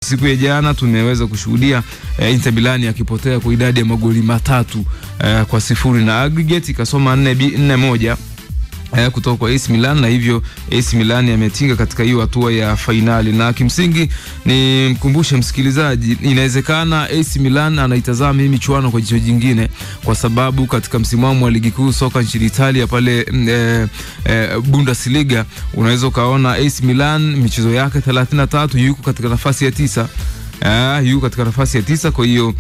Siku ya jana tumeweza kushuhudia Inter Milan akipotea kwa idadi ya magoli 3-0 na aggregate ikasoma 4-1 kutoka kwa AC Milan, na hivyo AC Milan yametinga katika hiyo hatua ya finali. Na kimsingi ni mkumbushe msikilizaji, inawezekana AC Milan anaitazama hii michuano kwa jicho jingine, kwa sababu katika msimamo wa ligi kuu soka nchini Italia pale Bundesliga unaweza kaona AC Milan michezo yake 33 yuko katika nafasi ya 9. Kwa hiyo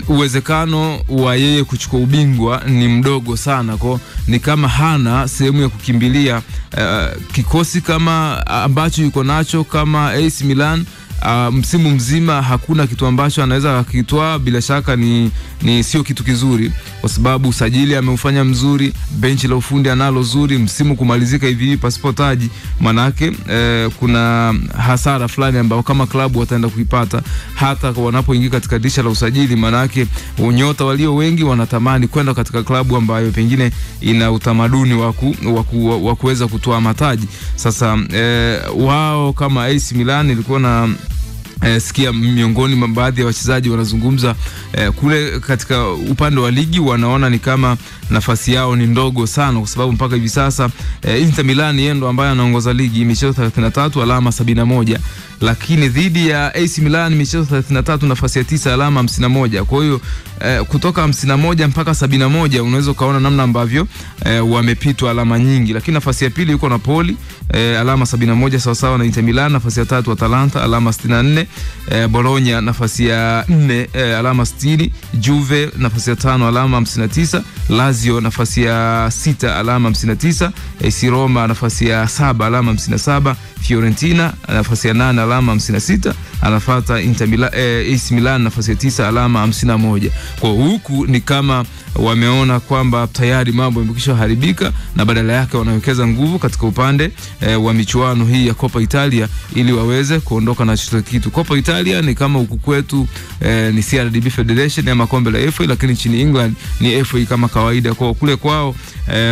uwezekano wa yeye kuchukua ubingwa ni mdogo sana, kwa ni kama hana sehemu ya kukimbilia. Kikosi kama ambacho yuko nacho kama AC Milan msimu mzima hakuna kitu ambacho anaweza akitoa. Bila shaka ni sio kitu kizuri, kwa sababu usajili ameufanya mzuri, benchi la ufundi analo zuri. Msimu kumalizika hivi pasipo taji, manake kuna hasara fulani ambayo kama klabu wataenda kuipata hata wanapoingia katika dirisha la usajili, manake nyota walio wengi wanatamani kwenda katika klabu ambayo pengine ina utamaduni wa kuweza kutoa mataji. Sasa wao kama AC Milan ilikuwa na sikia miongoni mwa baadhi ya wachezaji wanazungumza kule katika upande wa ligi wanaona ni kama nafasi yao ni ndogo sana, kwa sababu mpaka hivi sasa Inter Milan yeye ndo ambaye anaongoza ligi, michezo 33 alama 71, lakini dhidi ya AC Milan michezo 33 nafasi ya 9 alama 51. Kwa hiyo kutoka 51 mpaka 71 unaweza kaona namna ambavyo wamepitwa alama nyingi. Lakini nafasi ya pili yuko Napoli alama 71 sawa sawa na Inter Milan. Nafasi ya 3 Atalanta alama 64, Bologna nafasi ya 4 alama 60, Juve nafasi ya 5 alama 59, Lazio nafasi ya 6 alama 59, AC Roma nafasi ya 7 alama 57, Fiorentina nafasi ya 8 alama 56, anafuata Inter Milan, AC Milan nafasi ya 9 alama 51. Kwa huku ni kama wameona kwamba tayari mambo yamekwisha haribika, na badala yake wanawekeza nguvu katika upande wa michuano hii ya Coppa Italia ili waweze kuondoka na chochote kitu. Coppa Italia ni kama huku kwetu ni CRDB Federation ama kombe la FA, lakini nchini England ni FA kama kawaida. Kwa kule kwao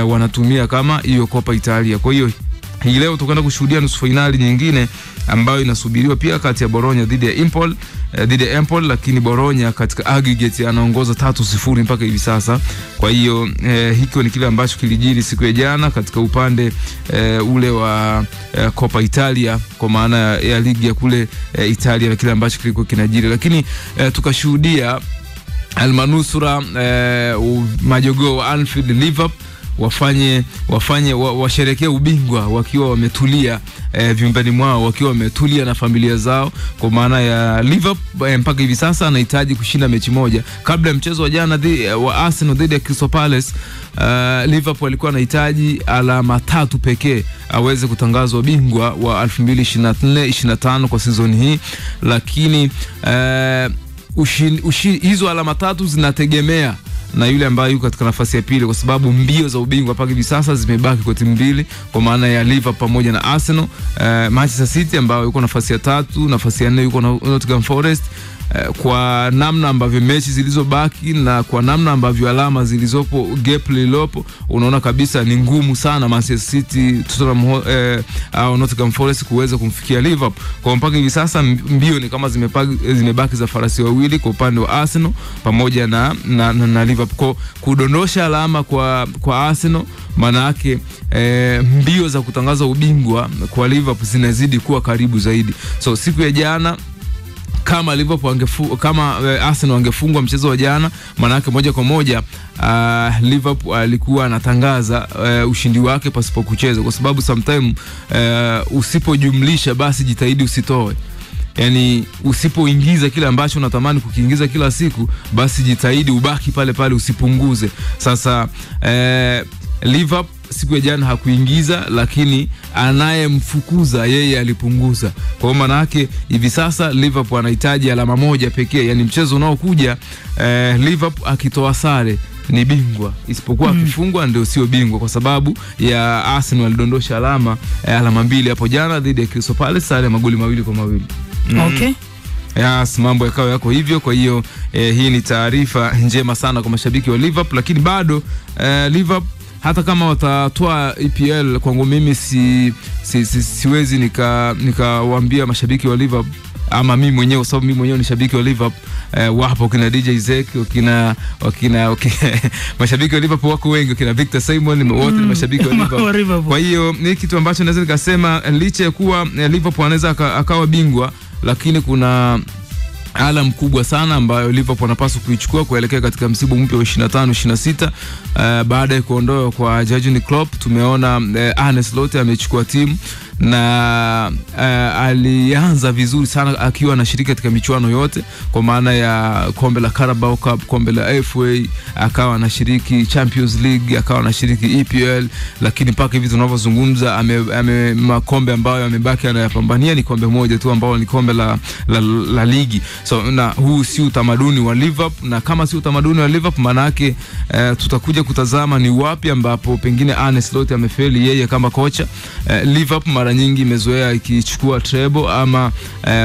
wanatumia kama hiyo Coppa Italia. Kwa hiyo hii leo tutakwenda kushuhudia nusu finali nyingine ambayo inasubiriwa pia kati ya Bologna dhidi ya Empoli, lakini Bologna katika aggregate anaongoza 3-0 mpaka hivi sasa. Kwa hiyo hiko ni kile ambacho kilijiri siku ya jana katika upande ule wa Coppa Italia, kwa maana ya ligi ya kule Italia, na kile ambacho kilikuwa kinajiri. Lakini tukashuhudia almanusura majogoo wa Anfield Liverpool washerekea ubingwa wakiwa wametulia vyumbani mwao, wakiwa wametulia na familia zao. Kwa maana ya Liverpool mpaka hivi sasa anahitaji kushinda mechi moja. Kabla ya mchezo wa jana wa Arsenal dhidi ya Crystal Palace, Liverpool alikuwa anahitaji alama 3 pekee aweze kutangazwa ubingwa wa 2024-25 kwa season hii. Lakini hizo alama 3 zinategemea na yule ambaye yuko katika nafasi ya pili, kwa sababu mbio za ubingwa mpaka hivi sasa zimebaki kwa timu mbili, kwa maana ya Liverpool pamoja na Arsenal. Manchester City ambao yuko nafasi ya 3, nafasi ya 4 yuko Nottingham Forest. Kwa namna ambavyo mechi zilizobaki na kwa namna ambavyo alama zilizopo, gap lilopo, unaona kabisa ni ngumu sana Manchester City, Tottenham au Nottingham Forest kuweza kumfikia Liverpool. Kwa mpaka hivi sasa mbio ni kama zimebaki za farasi wawili kwa upande wa Arsenal pamoja na Liverpool. Kudondosha alama kwa Arsenal, maana yake mbio za kutangaza ubingwa kwa Liverpool zinazidi kuwa karibu zaidi. So siku ya jana kama Arsenal angefungwa mchezo wa jana, maana yake moja kwa moja Liverpool alikuwa anatangaza ushindi wake pasipo kucheza, kwa sababu sometime usipojumlisha basi jitahidi usitoe. Yani usipoingiza kile ambacho unatamani kukiingiza kila siku, basi jitahidi ubaki pale pale, usipunguze. Sasa Liverpool siku ya jana hakuingiza, lakini anayemfukuza yeye alipunguza. Kwa maana yake hivi sasa Liverpool anahitaji alama moja pekee. Yani mchezo unaokuja Liverpool akitoa sare ni bingwa, isipokuwa akifungwa ndio sio bingwa, kwa sababu ya Arsenal alidondosha alama 2 hapo jana dhidi ya Crystal Palace, sare magoli 2-2. Okay. Yes, mambo yako hivyo. Kwa hiyo hii ni taarifa njema sana kwa mashabiki wa Liverpool, lakini bado Liverpool hata kama watatoa EPL, kwangu mimi siwezi nikawaambia mashabiki wa Liverpool ama mimi mwenyewe, sababu mimi mwenyewe ni shabiki wa Liverpool, wapo kina DJ Zek, wakina mashabiki wa Liverpool wako wengi, kina Victor Simon, wote ni mashabiki wa Liverpool. Kwa hiyo ni kitu ambacho naweza nikasema licha ya kuwa Liverpool anaweza akawa bingwa, lakini kuna ala mkubwa sana ambayo Liverpool anapaswa kuichukua kuelekea katika msimu mpya wa 25-26. Baada ya kuondoa kwa Jurgen Klopp, tumeona Arne Slot amechukua timu na alianza vizuri sana akiwa anashiriki katika michuano yote, kwa maana ya kombe la Carabao Cup, kombe la FA, akawa anashiriki Champions League, akawa anashiriki EPL, lakini mpaka hivi tunavyozungumza makombe ambayo amebaki anayapambania ni kombe moja tu ambao ni kombe la ligi. So na huu si utamaduni wa Liverpool, na kama si utamaduni wa Liverpool, maana yake tutakuja kutazama ni wapi ambapo pengine Arne Slot amefeli yeye kama kocha. Liverpool mara nyingi imezoea ikichukua treble ama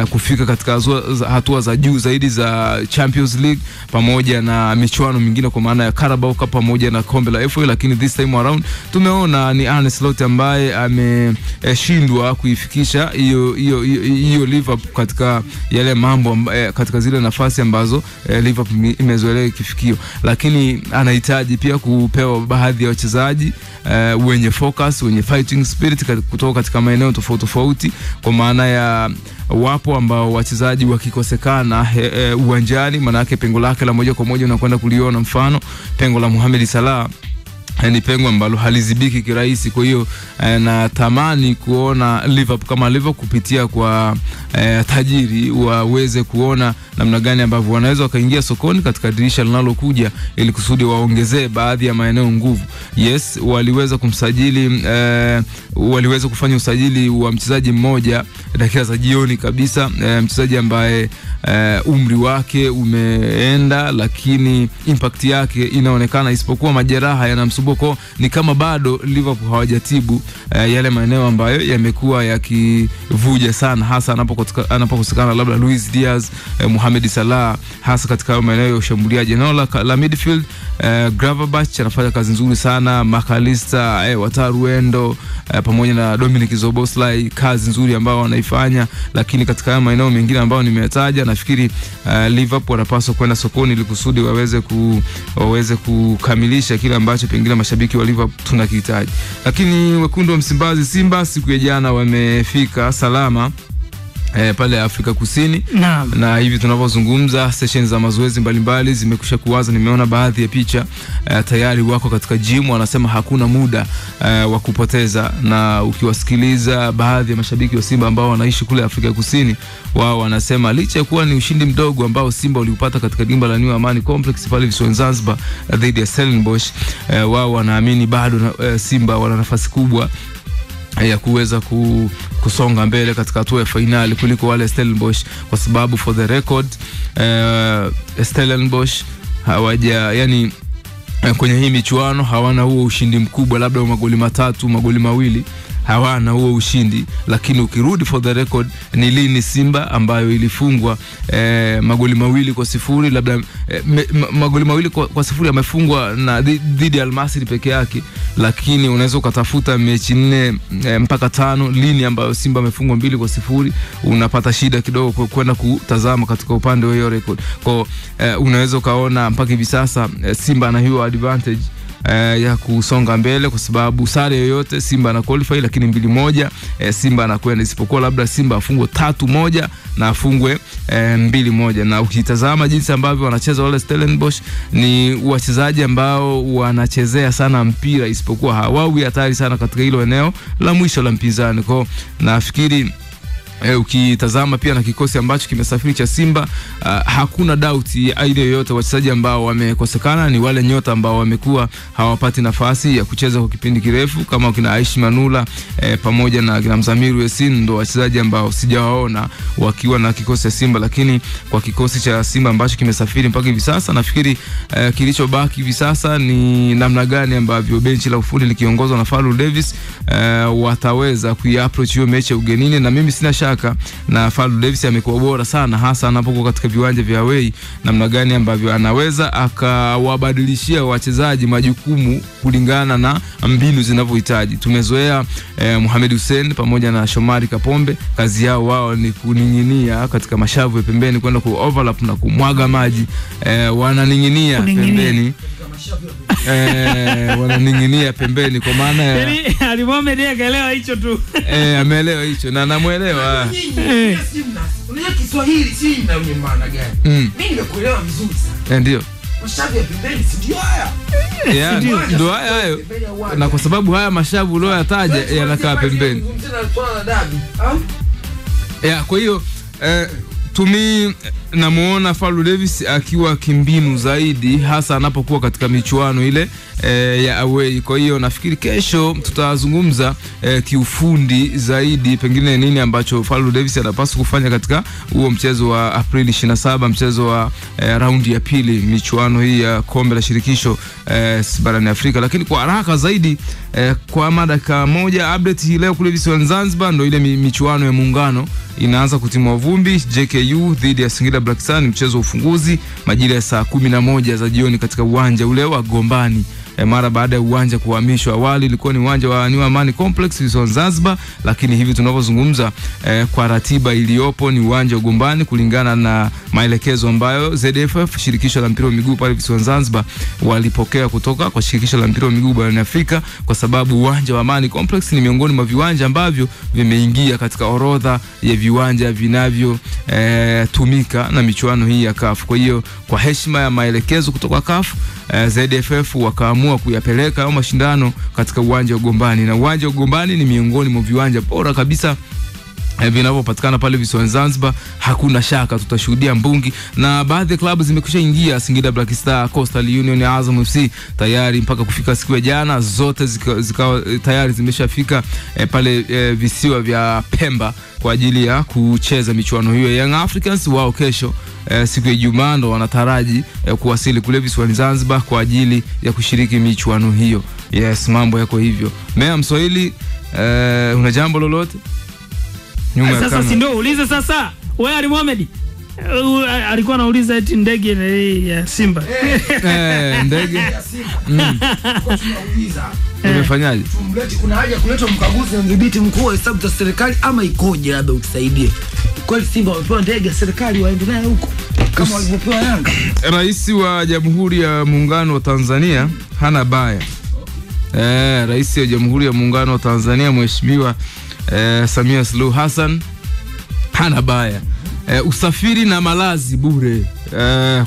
kufika katika hatua za juu zaidi za Champions League pamoja na michuano mingine, kwa maana ya Carabao Cup pamoja na kombe la FA, lakini this time around tumeona ni Arne Slot ambaye ameshindwa kuifikisha hiyo Liverpool katika yale mambo katika zile nafasi ambazo Liverpool imezoelea ikifikio, lakini anahitaji pia kupewa baadhi ya wachezaji wenye focus, wenye fighting spirit kutoka katika maeneo tofauti, kwa maana ya wapo ambao wachezaji wakikosekana uwanjani, maana yake pengo lake la moja kwa moja unakwenda kuliona. Mfano pengo la Mohamed Salah ni pengo ambalo halizibiki kirahisi. Kwa hiyo natamani kuona Liverpool kama Liverpool kupitia kwa tajiri waweze kuona namna gani ambavyo wanaweza wakaingia sokoni katika dirisha linalokuja ili kusudi waongezee baadhi ya maeneo nguvu. Yes, waliweza kufanya usajili wa mchezaji mmoja dakika za jioni kabisa, mchezaji ambaye umri wake umeenda, lakini impact yake inaonekana, isipokuwa majeraha yanamsumbua. Ni kama bado Liverpool hawajatibu yale maeneo ambayo yamekuwa yakivuja sana, hasa anapokosekana labda Luis Diaz, Mohamed Salah, hasa katika maeneo ya ushambuliaji. Eneo la midfield, Gravenberch anafanya kazi nzuri sana, McAllister, Wataruendo pamoja na Dominic Szoboszlai, kazi nzuri ambao wanaifanya, lakini katika maeneo mengine ambao nimetaja, nafikiri Liverpool wanapaswa kwenda sokoni ili kusudi waweze kukamilisha kile ambacho pengine mashabiki wa Liverpool tunakihitaji. Lakini wekundu wa Msimbazi Simba siku ya jana wamefika salama pale Afrika Kusini, na hivi tunavyozungumza sessions za mazoezi mbalimbali zimekusha kuanza. Nimeona baadhi ya picha tayari wako katika gym, wanasema hakuna muda wa kupoteza. Na ukiwasikiliza baadhi ya mashabiki wa Simba ambao wanaishi kule Afrika Kusini, wao wanasema licha ya kuwa ni ushindi mdogo ambao Simba uliupata katika dimba la New Amani Complex pale visiwani Zanzibar dhidi ya Stellenbosch, wao wanaamini bado Simba wana nafasi kubwa ya kuweza kusonga mbele katika hatua ya finali kuliko wale Stellenbosch, kwa sababu for the record Stellenbosch yani kwenye hii michuano hawana huo ushindi mkubwa, labda magoli 3, magoli 2, hawana huo ushindi. Lakini ukirudi for the record, ni lini Simba ambayo ilifungwa magoli 2-0, labda magoli 2-0 amefungwa na dhidi ya Al Masry peke yake, lakini unaweza ukatafuta mechi 4 mpaka 5 lini ambayo Simba amefungwa 2-0, unapata shida kidogo kwenda kutazama katika upande wa hiyo record. Kwa unaweza kaona mpaka hivi sasa Simba ana hiyo advantage ya kusonga mbele, kwa sababu sare yoyote Simba ana qualify, lakini 2-1 Simba anakwenda, isipokuwa labda Simba afungwe 3-1 na afungwe 2-1. Na ukitazama jinsi ambavyo wanacheza wale Stellenbosch, ni wachezaji ambao wanachezea sana mpira, isipokuwa hawawi hatari sana katika hilo eneo la mwisho la mpinzani. Kwa nafikiri ukitazama pia na kikosi ambacho kimesafiri cha Simba, hakuna doubt aina yoyote wachezaji ambao wamekosekana ni wale nyota ambao wamekuwa hawapati nafasi ya kucheza kwa kipindi kirefu, kama kina Aishi Manula pamoja na kina Mzamiru Yasin, ndo wachezaji ambao sijawaona wakiwa na kikosi cha Simba. Lakini kwa kikosi cha Simba ambacho kimesafiri mpaka hivi sasa, nafikiri kilichobaki hivi sasa ni namna gani ambavyo benchi la ufundi likiongozwa na Fadlu Davis wataweza kuiapproach hiyo mechi ya ugenini. Na mimi sina shaka, na Faldo Davis amekuwa bora sana hasa anapokuwa katika viwanja vya away, namna gani ambavyo anaweza akawabadilishia wachezaji majukumu kulingana na mbinu zinavyohitaji. Tumezoea Mohamed Hussein pamoja na Shomari Kapombe, kazi yao wao ni kuninginia katika mashavu ya pembeni kwenda ku overlap na kumwaga maji, wananinginia pembeni. Wananinginia pembeni kwa maana yani Ali Mohamed akaelewa hicho tu. Ameelewa hicho na namuelewa. Unajua Kiswahili si na maana gani? Mimi nimekuelewa vizuri sana. Ndio. Mashavu ya pembeni si ndio haya? Ndio haya hayo. Na kwa sababu haya mashavu uliyoyataja yanakaa pembeni. Kwa hiyo tumi namuona Faldo Davis akiwa kimbinu zaidi hasa anapokuwa katika michuano ile ya away. Kwa hiyo nafikiri kesho tutazungumza kiufundi zaidi pengine nini ambacho Faldo Davis anapaswa kufanya katika huo mchezo wa Aprili 27, mchezo wa raundi ya pili michuano hii ya kombe la shirikisho barani Afrika. Lakini kwa haraka zaidi kwa dakika moja update hii leo kule visiwani Zanzibar ndio ile michuano ya muungano inaanza kutimua vumbi. JKU dhidi ya Singida Black Stars, mchezo wa ufunguzi majira ya saa 11 za jioni katika uwanja ule wa Gombani. Mara baada ya uwanja kuhamishwa, awali ilikuwa ni uwanja wa New Amani Complex visiwani Zanzibar, lakini hivi tunavyozungumza kwa ratiba iliyopo ni uwanja wa Gombani kulingana na maelekezo ambayo ZFF, shirikisho la mpira wa miguu pale visiwani Zanzibar, walipokea kutoka kwa shirikisho la mpira wa miguu barani Afrika, kwa sababu uwanja wa Amani Complex ni miongoni mwa viwanja ambavyo vimeingia katika orodha ya viwanja vinavyo tumika na michuano hii ya CAF. Kwa hiyo kwa heshima ya maelekezo kutoka CAF, ZFF wakaamua kuyapeleka au mashindano katika uwanja wa Gombani, na uwanja wa Gombani ni miongoni mwa viwanja bora kabisa vinavyopatikana pale visiwani Zanzibar. Hakuna shaka tutashuhudia mbungi, na baadhi ya klabu zimekwisha ingia: Singida Black Stars, Coastal Union, Azam FC tayari mpaka kufika siku ya jana zote zikawa tayari zimeshafika pale visiwa vya Pemba kwa ajili ya kucheza michuano hiyo. Young Africans wao kesho siku ya Ijumaa ndo wanataraji kuwasili kule visiwani Zanzibar kwa ajili ya kushiriki michuano hiyo. Yes, mambo yako hivyo. Mea Mswahili, una jambo lolote? Sasa si ndio ulize sasa. Wewe Ali Mohamed alikuwa anauliza eti ndege ya Simba. Ndege ya Simba. Kwa tunauliza imefanyaje? Tumlete, kuna haja kuleta mkaguzi na mdhibiti mkuu wa hesabu za serikali ama ikoje? Labda utusaidie. Kwani Simba wamepewa ndege ya serikali waendelee huko kama walivyopewa Yanga? Rais wa Jamhuri ya Muungano wa Tanzania hana baya. Rais wa Jamhuri ya Muungano wa Tanzania Mheshimiwa Samia Suluhu Hassan hana baya. Usafiri na malazi bure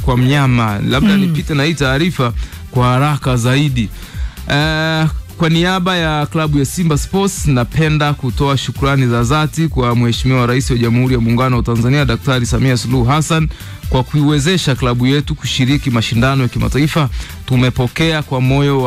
kwa mnyama. Labda nipite na hii taarifa kwa haraka zaidi. Kwa niaba ya klabu ya Simba Sports napenda kutoa shukrani za dhati kwa Mheshimiwa Rais wa Jamhuri ya Muungano wa Tanzania Daktari Samia Suluhu Hassan kwa kuiwezesha klabu yetu kushiriki mashindano ya kimataifa. Tumepokea kwa moyo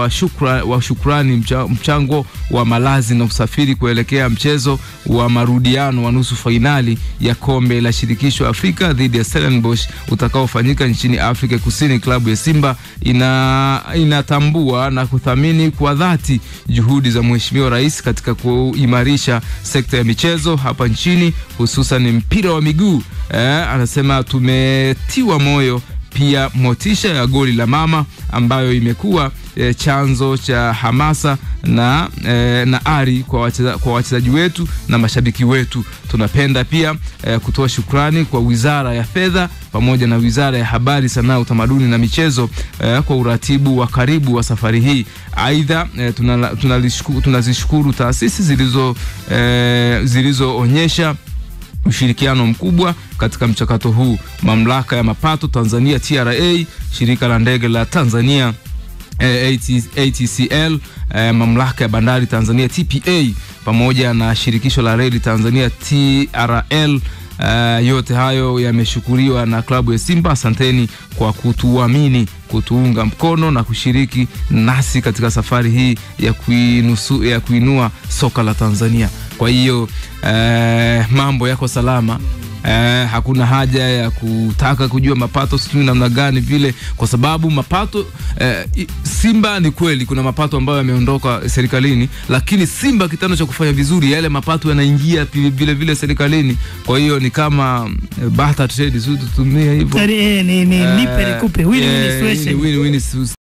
wa shukrani mchango wa malazi na usafiri kuelekea mchezo wa marudiano wa nusu fainali ya kombe la shirikisho Afrika dhidi ya Stellenbosch utakaofanyika nchini Afrika Kusini. Klabu ya Simba inatambua na kuthamini kwa dhati juhudi za Mheshimiwa Rais katika kuimarisha sekta ya michezo hapa nchini, hususan mpira wa miguu. Anasema tumetiwa moyo pia motisha ya goli la mama ambayo imekuwa chanzo cha hamasa na ari kwa wachezaji wetu na mashabiki wetu. Tunapenda pia kutoa shukrani kwa Wizara ya Fedha pamoja na Wizara ya Habari, Sanaa, Utamaduni na Michezo kwa uratibu wa karibu wa safari hii. Aidha tunazishukuru taasisi zilizoonyesha ushirikiano mkubwa katika mchakato huu: Mamlaka ya Mapato Tanzania TRA, Shirika la Ndege la Tanzania ATCL, Mamlaka ya Bandari Tanzania TPA, pamoja na Shirikisho la Reli Tanzania TRL. Yote hayo yameshukuriwa na klabu ya Simba. Asanteni kwa kutuamini, kutuunga mkono na kushiriki nasi katika safari hii ya kuinua soka la Tanzania. Kwa hiyo mambo yako salama. hakuna haja ya kutaka kujua mapato sijui namna gani vile, kwa sababu mapato Simba ni kweli kuna mapato ambayo yameondoka serikalini, lakini Simba kitendo cha kufanya vizuri yale mapato yanaingia vile vile serikalini. Kwa hiyo ni kama barter trade, tutumie hivyo. Ni nipe nikupe, win-win situation.